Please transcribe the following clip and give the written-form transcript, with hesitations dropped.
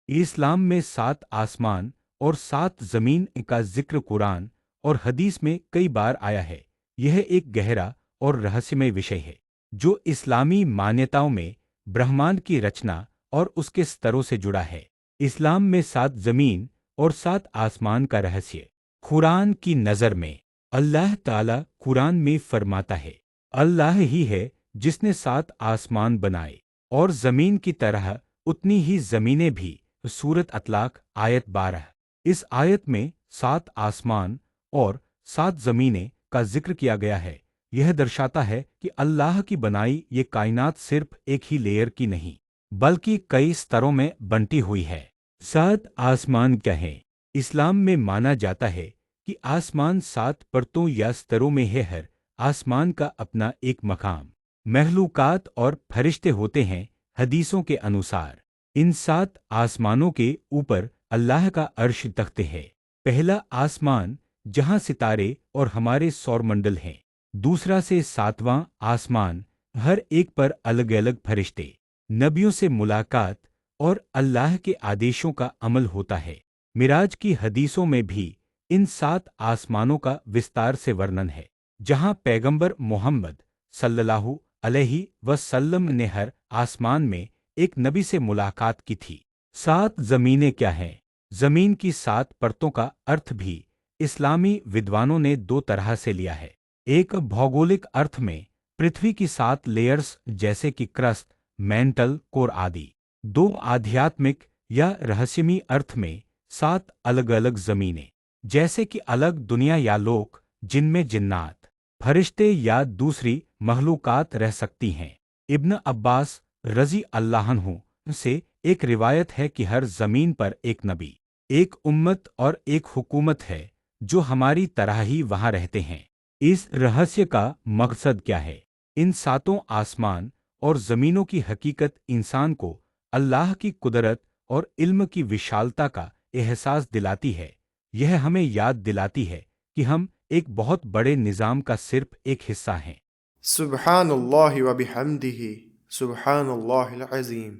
इस्लाम में 7 आसमान और 7 जमीन का जिक्र कुरान और हदीस में कई बार आया है। यह एक गहरा और रहस्यमय विषय है जो इस्लामी मान्यताओं में ब्रह्मांड की रचना और उसके स्तरों से जुड़ा है। इस्लाम में 7 जमीन और 7 आसमान का रहस्य। कुरान की नज़र में अल्लाह ताला कुरान में फरमाता है, अल्लाह ही है जिसने 7 आसमान बनाए और जमीन की तरह उतनी ही जमीनें भी। सूरत अतलाक आयत 12। इस आयत में 7 आसमान और 7 जमीनें का जिक्र किया गया है। यह दर्शाता है कि अल्लाह की बनाई ये कायनात सिर्फ एक ही लेयर की नहीं बल्कि कई स्तरों में बंटी हुई है। 7 आसमान क्या हैं? इस्लाम में माना जाता है कि आसमान 7 परतों या स्तरों में है। हर आसमान का अपना एक मकाम, महलूकात और फरिश्ते होते हैं। हदीसों के अनुसार इन 7 आसमानों के ऊपर अल्लाह का अर्श तख्त है। पहला आसमान जहां सितारे और हमारे सौरमंडल हैं। दूसरा से 7वां आसमान, हर एक पर अलग अलग फरिश्ते, नबियों से मुलाकात और अल्लाह के आदेशों का अमल होता है। मिराज की हदीसों में भी इन 7 आसमानों का विस्तार से वर्णन है, जहां पैगंबर मोहम्मद सल्लल्लाहु अलैहि वसल्लम ने हर आसमान में एक नबी से मुलाकात की थी। 7 जमीनें क्या हैं? जमीन की 7 परतों का अर्थ भी इस्लामी विद्वानों ने 2 तरह से लिया है। एक भौगोलिक अर्थ में पृथ्वी की 7 लेयर्स जैसे कि क्रस्ट, मेंटल, कोर आदि। 2 आध्यात्मिक या रहस्यमयी अर्थ में 7 अलग अलग जमीनें जैसे कि अलग दुनिया या लोक जिनमें जिन्नात, फरिश्ते या दूसरी मखलूकात रह सकती हैं। इब्न अब्बास रज़ी अल्लाह अन्हु से एक रिवायत है कि हर जमीन पर एक नबी, एक उम्मत और एक हुकूमत है जो हमारी तरह ही वहां रहते हैं। इस रहस्य का मकसद क्या है? इन 7 आसमान और जमीनों की हकीकत इंसान को अल्लाह की कुदरत और इल्म की विशालता का एहसास दिलाती है। यह हमें याद दिलाती है कि हम एक बहुत बड़े निज़ाम का सिर्फ एक हिस्सा हैं। सुब्हानल्लाहि व बिहम्दिही सुब्हानल्लाहिल अज़ीम।